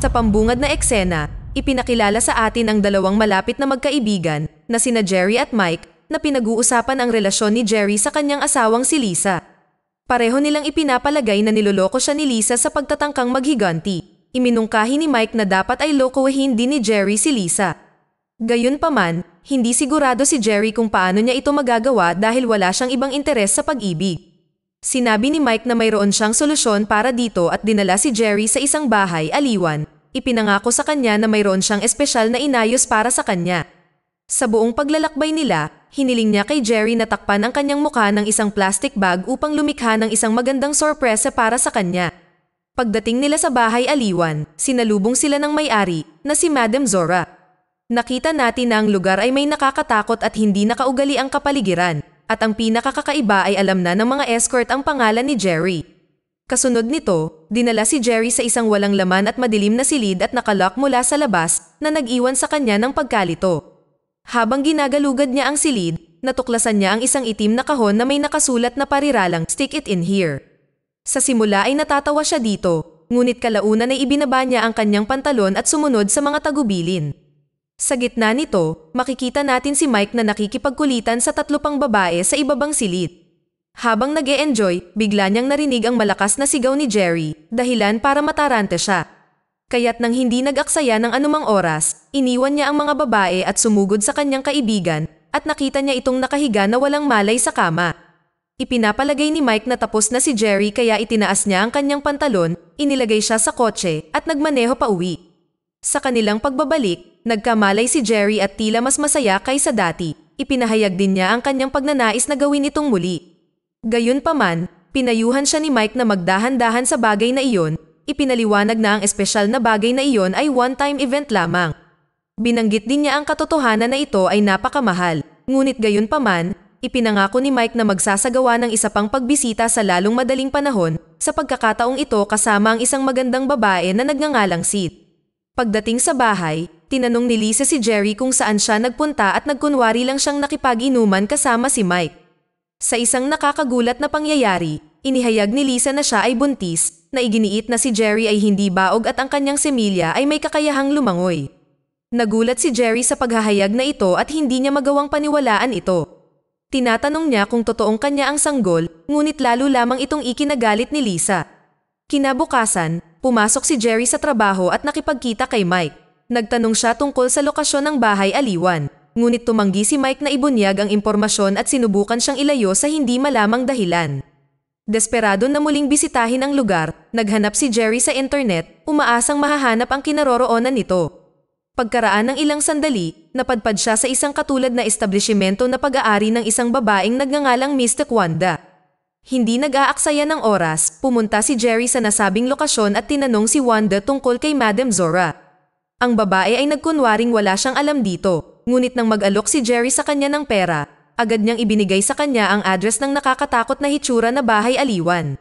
Sa pambungad na eksena, ipinakilala sa atin ang dalawang malapit na magkaibigan na sina Jerry at Mike na pinag-uusapan ang relasyon ni Jerry sa kanyang asawang si Lisa. Pareho nilang ipinapalagay na niloloko siya ni Lisa sa pagtatangkang maghiganti. Iminungkahi ni Mike na dapat ay lokohin din ni Jerry si Lisa. Gayunpaman, hindi sigurado si Jerry kung paano niya ito magagawa dahil wala siyang ibang interes sa pag-ibig. Sinabi ni Mike na mayroon siyang solusyon para dito at dinala si Jerry sa isang bahay aliwan. Ipinangako sa kanya na mayroon siyang espesyal na inayos para sa kanya. Sa buong paglalakbay nila, hiniling niya kay Jerry na takpan ang kanyang mukha ng isang plastic bag upang lumikha ng isang magandang sorpresa para sa kanya. Pagdating nila sa bahay aliwan, sinalubong sila ng may-ari na si Madam Zora. Nakita natin na ang lugar ay may nakakatakot at hindi nakaugali ang kapaligiran, at ang pinakakakaiba ay alam na ng mga escort ang pangalan ni Jerry. Kasunod nito, dinala si Jerry sa isang walang laman at madilim na silid at nakalock mula sa labas na nag-iwan sa kanya ng pagkalito. Habang ginagalugad niya ang silid, natuklasan niya ang isang itim na kahon na may nakasulat na pariralang "Stick it in here." Sa simula ay natatawa siya dito, ngunit kalaunan ay ibinaba niya ang kanyang pantalon at sumunod sa mga tagubilin. Sa gitna nito, makikita natin si Mike na nakikipagkulitan sa tatlo pang babae sa ibabang silid. Habang nag-e-enjoy, bigla niyang narinig ang malakas na sigaw ni Jerry, dahilan para matarante siya. Kaya't nang hindi nag-aksaya ng anumang oras, iniwan niya ang mga babae at sumugod sa kanyang kaibigan at nakita niya itong nakahiga na walang malay sa kama. Ipinapalagay ni Mike na tapos na si Jerry kaya itinaas niya ang kanyang pantalon, inilagay siya sa kotse at nagmaneho pa uwi. Sa kanilang pagbabalik, nagkamalay si Jerry at tila mas masaya kaysa dati. Ipinahayag din niya ang kanyang pagnanais na gawin itong muli. Gayunpaman, pinayuhan siya ni Mike na magdahan-dahan sa bagay na iyon. Ipinaliwanag na ang espesyal na bagay na iyon ay one-time event lamang. Binanggit din niya ang katotohanan na ito ay napakamahal. Ngunit gayunpaman, ipinangako ni Mike na magsasagawa ng isa pang pagbisita sa lalong madaling panahon sa pagkakataong ito kasama ang isang magandang babae na nagngangalang Sid. Pagdating sa bahay, tinanong ni Lisa si Jerry kung saan siya nagpunta at nagkunwari lang siyang nakipag-inuman kasama si Mike. Sa isang nakakagulat na pangyayari, inihayag ni Lisa na siya ay buntis, na iginiit na si Jerry ay hindi baog at ang kanyang semilya ay may kakayahang lumangoy. Nagulat si Jerry sa paghahayag na ito at hindi niya magawang paniwalaan ito. Tinatanong niya kung totoong kanya ang sanggol, ngunit lalo lamang itong ikinagalit ni Lisa. Kinabukasan, pumasok si Jerry sa trabaho at nakipagkita kay Mike. Nagtanong siya tungkol sa lokasyon ng bahay aliwan, ngunit tumanggi si Mike na ibunyag ang impormasyon at sinubukan siyang ilayo sa hindi malamang dahilan. Desperado na muling bisitahin ang lugar, naghanap si Jerry sa internet, umaasang mahahanap ang kinaroroonan nito. Pagkaraan ng ilang sandali, napadpad siya sa isang katulad na establishmento na pag-aari ng isang babaeng nagngangalang Mystic Wanda. Hindi nag-aaksaya ng oras, pumunta si Jerry sa nasabing lokasyon at tinanong si Wanda tungkol kay Madam Zora. Ang babae ay nagkunwaring wala siyang alam dito, ngunit nang mag-alok si Jerry sa kanya ng pera, agad niyang ibinigay sa kanya ang address ng nakakatakot na hitsura na bahay aliwan.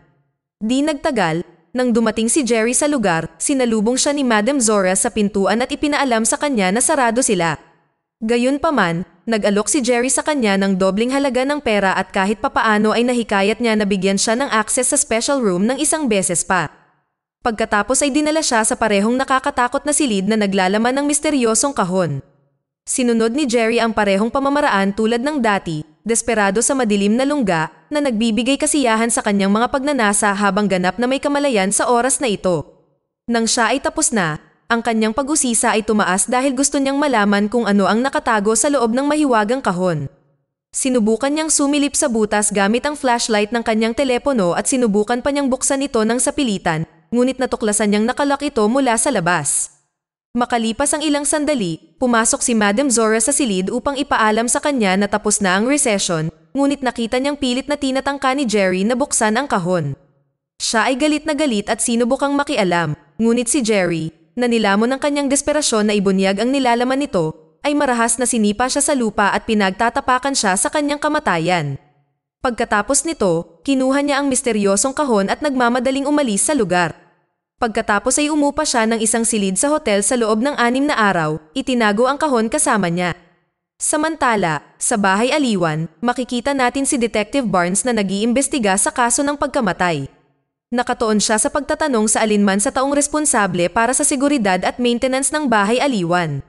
Di nagtagal, nang dumating si Jerry sa lugar, sinalubong siya ni Madam Zora sa pintuan at ipinaalam sa kanya na sarado sila. Gayunpaman, nag-alok si Jerry sa kanya ng dobling halaga ng pera at kahit papaano ay nahikayat niya na bigyan siya ng access sa special room ng isang beses pa. Pagkatapos ay dinala siya sa parehong nakakatakot na silid na naglalaman ng misteryosong kahon. Sinunod ni Jerry ang parehong pamamaraan tulad ng dati, desperado sa madilim na lungga na nagbibigay kasiyahan sa kanyang mga pagnanasa habang ganap na may kamalayan sa oras na ito. Nang siya ay tapos na, ang kanyang pag-usisa ay tumaas dahil gusto niyang malaman kung ano ang nakatago sa loob ng mahiwagang kahon. Sinubukan niyang sumilip sa butas gamit ang flashlight ng kanyang telepono at sinubukan pa niyang buksan ito ng sapilitan, ngunit natuklasan niyang nakalock ito mula sa labas. Makalipas ang ilang sandali, pumasok si Madam Zora sa silid upang ipaalam sa kanya na tapos na ang recession, ngunit nakita niyang pilit na tinatangka ni Jerry na buksan ang kahon. Siya ay galit na galit at sinubukang makialam, ngunit si Jerry, na nilamon ng kanyang desperasyon na ibunyag ang nilalaman nito, ay marahas na sinipa siya sa lupa at pinagtatapakan siya sa kanyang kamatayan. Pagkatapos nito, kinuha niya ang misteryosong kahon at nagmamadaling umalis sa lugar. Pagkatapos ay umupa siya ng isang silid sa hotel sa loob ng 6 na araw, itinago ang kahon kasama niya. Samantala, sa bahay aliwan, makikita natin si Detective Barnes na nag-iimbestiga sa kaso ng pagkamatay. Nakatuon siya sa pagtatanong sa alinman sa taong responsable para sa seguridad at maintenance ng bahay aliwan.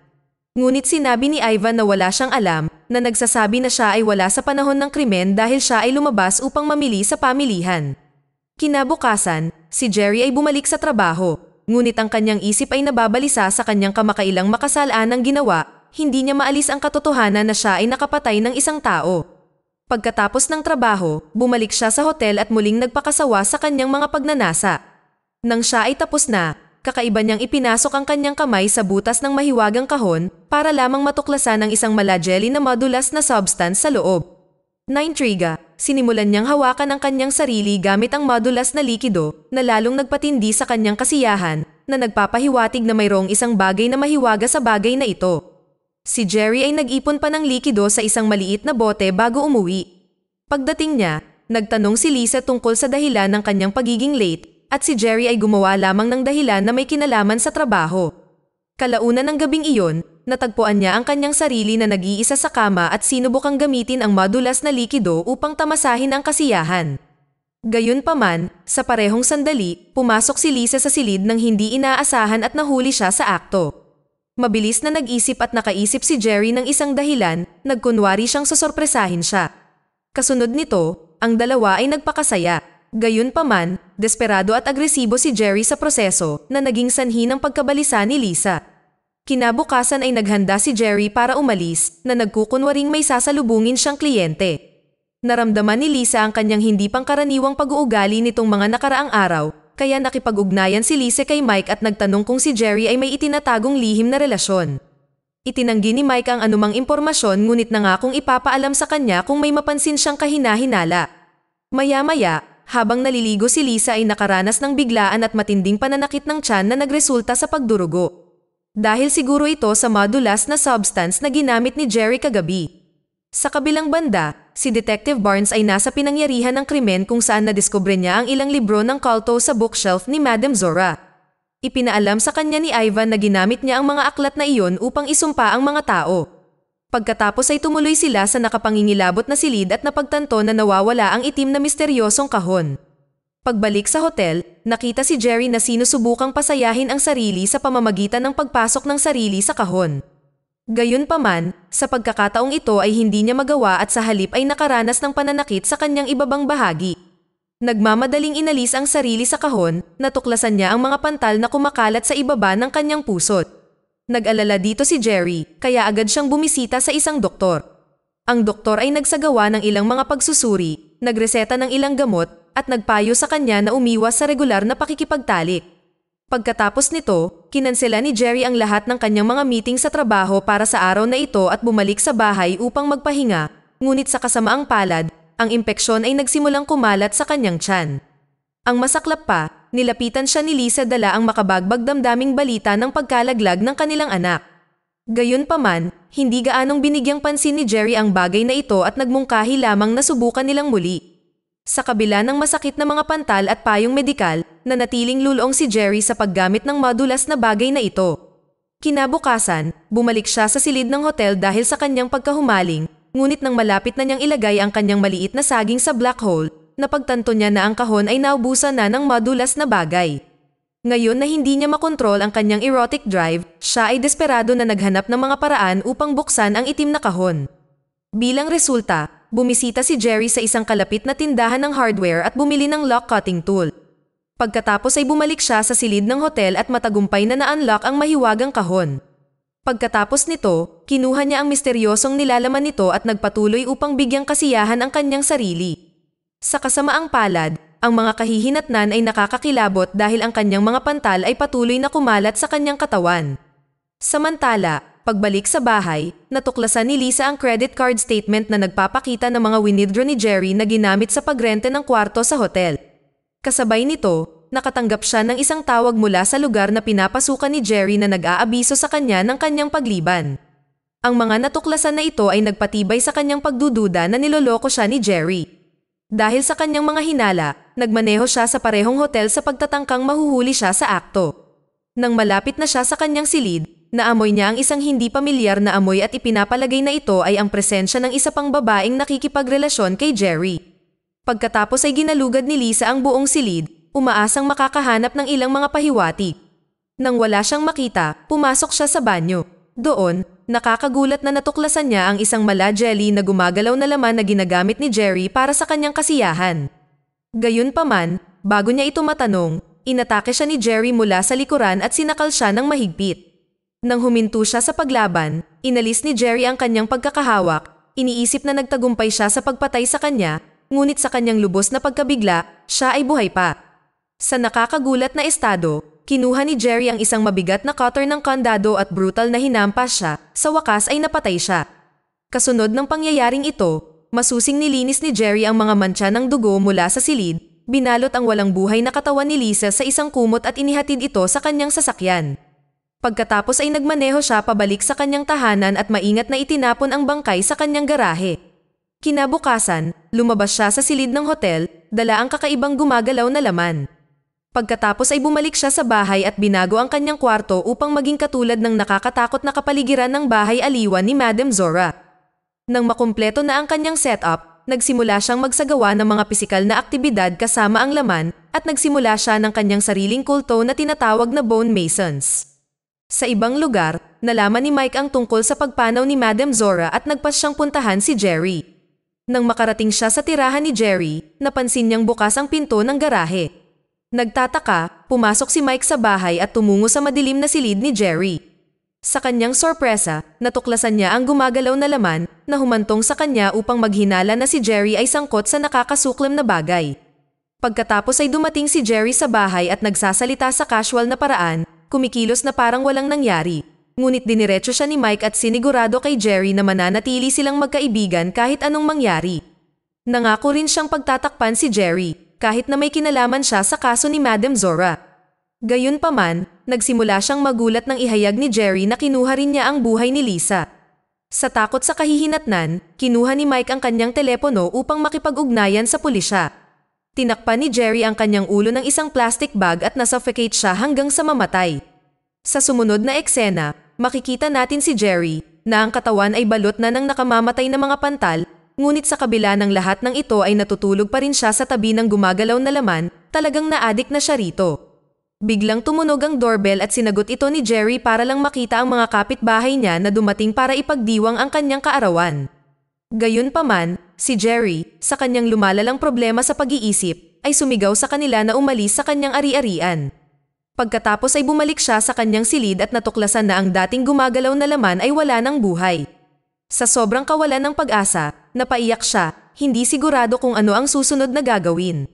Ngunit sinabi ni Ivan na wala siyang alam, na nagsasabi na siya ay wala sa panahon ng krimen dahil siya ay lumabas upang mamili sa pamilihan. Kinabukasan, si Jerry ay bumalik sa trabaho, ngunit ang kanyang isip ay nababalisa sa kanyang kamakailang makasalanang ginawa, hindi niya maalis ang katotohanan na siya ay nakapatay ng isang tao. Pagkatapos ng trabaho, bumalik siya sa hotel at muling nagpakasawa sa kanyang mga pagnanasa. Nang siya ay tapos na, kakaiba niyang ipinasok ang kanyang kamay sa butas ng mahiwagang kahon para lamang matuklasan ang isang malajeli na madulas na substance sa loob. Naintriga, sinimulan niyang hawakan ang kanyang sarili gamit ang madulas na likido na lalong nagpatindi sa kanyang kasiyahan na nagpapahiwatig na mayroong isang bagay na mahiwaga sa bagay na ito. Si Jerry ay nag-ipon pa ng likido sa isang maliit na bote bago umuwi. Pagdating niya, nagtanong si Lisa tungkol sa dahilan ng kanyang pagiging late at si Jerry ay gumawa lamang ng dahilan na may kinalaman sa trabaho. Kalaunan ng gabing iyon, natagpuan niya ang kanyang sarili na nag-iisa sa kama at sinubukang gamitin ang madulas na likido upang tamasahin ang kasiyahan. Gayunpaman, sa parehong sandali, pumasok si Lisa sa silid nang hindi inaasahan at nahuli siya sa akto. Mabilis na nag-isip at nakaisip si Jerry ng isang dahilan, nagkunwari siyang susorpresahin siya. Kasunod nito, ang dalawa ay nagpakasaya. Gayunpaman, desperado at agresibo si Jerry sa proseso na naging sanhi ng pagkabalisa ni Lisa. Kinabukasan ay naghanda si Jerry para umalis na nagkukunwaring may sasalubungin siyang kliyente. Naramdaman ni Lisa ang kanyang hindi pangkaraniwang pag-uugali nitong mga nakaraang araw. Kaya nakipag-ugnayan si Lisa kay Mike at nagtanong kung si Jerry ay may itinatagong lihim na relasyon. Itinanggi ni Mike ang anumang impormasyon ngunit nangakong ipapaalam sa kanya kung may mapansin siyang kahina-hinala. Maya-maya, habang naliligo si Lisa ay nakaranas ng biglaan at matinding pananakit ng tiyan na nagresulta sa pagdurugo. Dahil siguro ito sa madulas na substance na ginamit ni Jerry kagabi. Sa kabilang banda, si Detective Barnes ay nasa pinangyarihan ng krimen kung saan nadiskubre niya ang ilang libro ng kulto sa bookshelf ni Madam Zora. Ipinaalam sa kanya ni Ivan na ginamit niya ang mga aklat na iyon upang isumpa ang mga tao. Pagkatapos ay tumuloy sila sa nakapangingilabot na silid at napagtanto na nawawala ang itim na misteryosong kahon. Pagbalik sa hotel, nakita si Jerry na sinusubukang pasayahin ang sarili sa pamamagitan ng pagpasok ng sarili sa kahon. Gayunpaman, sa pagkakataong ito ay hindi niya magawa at sa halip ay nakaranas ng pananakit sa kanyang ibabang bahagi. Nagmamadaling inalis ang sarili sa kahon, natuklasan niya ang mga pantal na kumakalat sa ibaba ng kanyang pusot. Nag-alala dito si Jerry, kaya agad siyang bumisita sa isang doktor. Ang doktor ay nagsagawa ng ilang mga pagsusuri, nagreseta ng ilang gamot, at nagpayo sa kanya na umiwas sa regular na pakikipagtalik. Pagkatapos nito, kinansela ni Jerry ang lahat ng kanyang mga meeting sa trabaho para sa araw na ito at bumalik sa bahay upang magpahinga, ngunit sa kasamaang palad, ang impeksyon ay nagsimulang kumalat sa kanyang tiyan. Ang masaklap pa, nilapitan siya ni Lisa dala ang makabagbag damdaming balita ng pagkalaglag ng kanilang anak. Gayunpaman, hindi gaanong binigyang pansin ni Jerry ang bagay na ito at nagmungkahi lamang na subukan nilang muli. Sa kabila ng masakit na mga pantal at payong medikal, nanatiling lulong si Jerry sa paggamit ng madulas na bagay na ito. Kinabukasan, bumalik siya sa silid ng hotel dahil sa kanyang pagkahumaling, ngunit nang malapit na niyang ilagay ang kanyang maliit na saging sa black hole, napagtanto niya na ang kahon ay naubusan na ng madulas na bagay. Ngayon na hindi niya makontrol ang kanyang erotic drive, siya ay desperado na naghanap ng mga paraan upang buksan ang itim na kahon. Bilang resulta, bumisita si Jerry sa isang kalapit na tindahan ng hardware at bumili ng lock-cutting tool. Pagkatapos ay bumalik siya sa silid ng hotel at matagumpay na na-unlock ang mahiwagang kahon. Pagkatapos nito, kinuha niya ang misteryosong nilalaman nito at nagpatuloy upang bigyang kasiyahan ang kanyang sarili. Sa kasamaang palad, ang mga kahihinatnan ay nakakakilabot dahil ang kanyang mga pantal ay patuloy na kumalat sa kanyang katawan. Samantala, pagbalik sa bahay, natuklasan ni Lisa ang credit card statement na nagpapakita ng mga winidro ni Jerry na ginamit sa pagrente ng kwarto sa hotel. Kasabay nito, nakatanggap siya ng isang tawag mula sa lugar na pinapasukan ni Jerry na nag-aabiso sa kanya ng kanyang pagliban. Ang mga natuklasan na ito ay nagpatibay sa kanyang pagdududa na niloloko siya ni Jerry. Dahil sa kanyang mga hinala, nagmaneho siya sa parehong hotel sa pagtatangkang mahuhuli siya sa akto. Nang malapit na siya sa kanyang silid, naamoy niya ang isang hindi pamilyar na amoy at ipinapalagay na ito ay ang presensya ng isa pang babaeng nakikipagrelasyon kay Jerry. Pagkatapos ay ginalugad ni Lisa ang buong silid, umaasang makakahanap ng ilang mga pahiwatig. Nang wala siyang makita, pumasok siya sa banyo. Doon, nakakagulat na natuklasan niya ang isang mala jelly na gumagalaw na laman na ginagamit ni Jerry para sa kanyang kasiyahan. Gayunpaman, bago niya ito matanong, inatake siya ni Jerry mula sa likuran at sinakal siya ng mahigpit. Nang huminto siya sa paglaban, inalis ni Jerry ang kanyang pagkakahawak, iniisip na nagtagumpay siya sa pagpatay sa kanya, ngunit sa kanyang lubos na pagkabigla, siya ay buhay pa. Sa nakakagulat na estado, kinuha ni Jerry ang isang mabigat na cutter ng kandado at brutal na hinampas siya, sa wakas ay napatay siya. Kasunod ng pangyayaring ito, masusing nilinis ni Jerry ang mga mantsa ng dugo mula sa silid, binalot ang walang buhay na katawan ni Lisa sa isang kumot at inihatid ito sa kanyang sasakyan. Pagkatapos ay nagmaneho siya pabalik sa kanyang tahanan at maingat na itinapon ang bangkay sa kanyang garahe. Kinabukasan, lumabas siya sa silid ng hotel, dala ang kakaibang gumagalaw na laman. Pagkatapos ay bumalik siya sa bahay at binago ang kanyang kwarto upang maging katulad ng nakakatakot na kapaligiran ng bahay aliwan ni Madam Zora. Nang makumpleto na ang kanyang setup, nagsimula siyang magsagawa ng mga pisikal na aktibidad kasama ang laman at nagsimula siya ng kanyang sariling kulto na tinatawag na Bone Masons. Sa ibang lugar, nalaman ni Mike ang tungkol sa pagpanaw ni Madam Zora at nagpas siyang puntahan si Jerry. Nang makarating siya sa tirahan ni Jerry, napansin niyang bukas ang pinto ng garahe. Nagtataka, pumasok si Mike sa bahay at tumungo sa madilim na silid ni Jerry. Sa kanyang sorpresa, natuklasan niya ang gumagalaw na laman na humantong sa kanya upang maghinala na si Jerry ay sangkot sa nakakasuklam na bagay. Pagkatapos ay dumating si Jerry sa bahay at nagsasalita sa casual na paraan, kumikilos na parang walang nangyari. Ngunit diniretso siya ni Mike at sinigurado kay Jerry na mananatili silang magkaibigan kahit anong mangyari. Nangako rin siyang pagtatakpan si Jerry, kahit na may kinalaman siya sa kaso ni Madam Zora. Gayunpaman, nagsimula siyang magulat nang ihayag ni Jerry na kinuha rin niya ang buhay ni Lisa. Sa takot sa kahihinatnan, kinuha ni Mike ang kanyang telepono upang makipag-ugnayan sa pulisya. Tinakpan ni Jerry ang kanyang ulo ng isang plastic bag at nasuffocate siya hanggang sa mamatay. Sa sumunod na eksena, makikita natin si Jerry, na ang katawan ay balot na ng nakamamatay na mga pantal, ngunit sa kabila ng lahat ng ito ay natutulog pa rin siya sa tabi ng gumagalaw na laman, talagang na-addict na siya rito. Biglang tumunog ang doorbell at sinagot ito ni Jerry para lang makita ang mga kapitbahay niya na dumating para ipagdiwang ang kanyang kaarawan. Gayunpaman, si Jerry, sa kanyang lumalalang problema sa pag-iisip, ay sumigaw sa kanila na umalis sa kanyang ari-arian. Pagkatapos ay bumalik siya sa kanyang silid at natuklasan na ang dating gumagalaw na laman ay wala ng buhay. Sa sobrang kawalan ng pag-asa, napaiyak siya, hindi sigurado kung ano ang susunod na gagawin.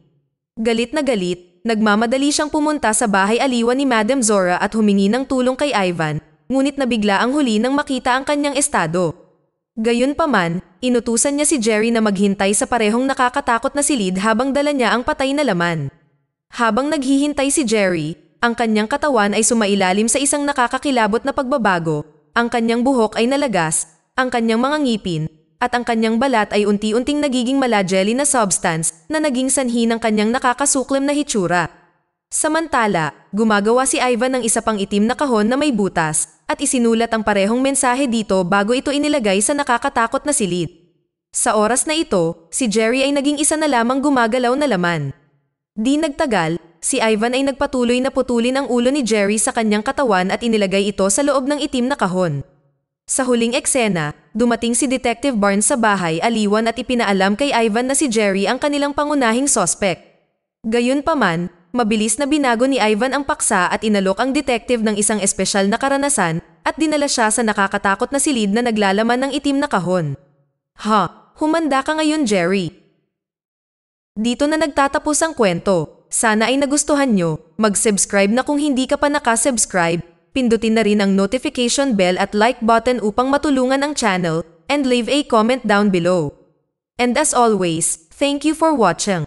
Galit na galit, nagmamadali siyang pumunta sa bahay aliwan ni Madam Zora at humingi ng tulong kay Ivan, ngunit nabigla ang huli nang makita ang kanyang estado. Gayunpaman, inutusan niya si Jerry na maghintay sa parehong nakakatakot na silid habang dala niya ang patay na laman. Habang naghihintay si Jerry, ang kanyang katawan ay sumailalim sa isang nakakakilabot na pagbabago, ang kanyang buhok ay nalagas, ang kanyang mga ngipin, at ang kanyang balat ay unti-unting nagiging mala-jelly na substance na naging sanhi ng kanyang nakakasuklam na hitsura. Samantala, gumagawa si Ivan ng isa pang itim na kahon na may butas at isinulat ang parehong mensahe dito bago ito inilagay sa nakakatakot na silid. Sa oras na ito, si Jerry ay naging isa na lamang gumagalaw na laman. Di nagtagal, si Ivan ay nagpatuloy na putulin ang ulo ni Jerry sa kanyang katawan at inilagay ito sa loob ng itim na kahon. Sa huling eksena, dumating si Detective Barnes sa bahay aliwan at ipinaalam kay Ivan na si Jerry ang kanilang pangunahing sospek. Gayunpaman, mabilis na binago ni Ivan ang paksa at inalok ang detective ng isang espesyal na karanasan at dinala siya sa nakakatakot na silid na naglalaman ng itim na kahon. Humanda ka ngayon, Jerry. Dito na nagtatapos ang kwento. Sana ay nagustuhan nyo. Mag-subscribe na kung hindi ka pa nakasubscribe. Pindutin na rin ang notification bell at like button upang matulungan ang channel, and leave a comment down below. And as always, thank you for watching.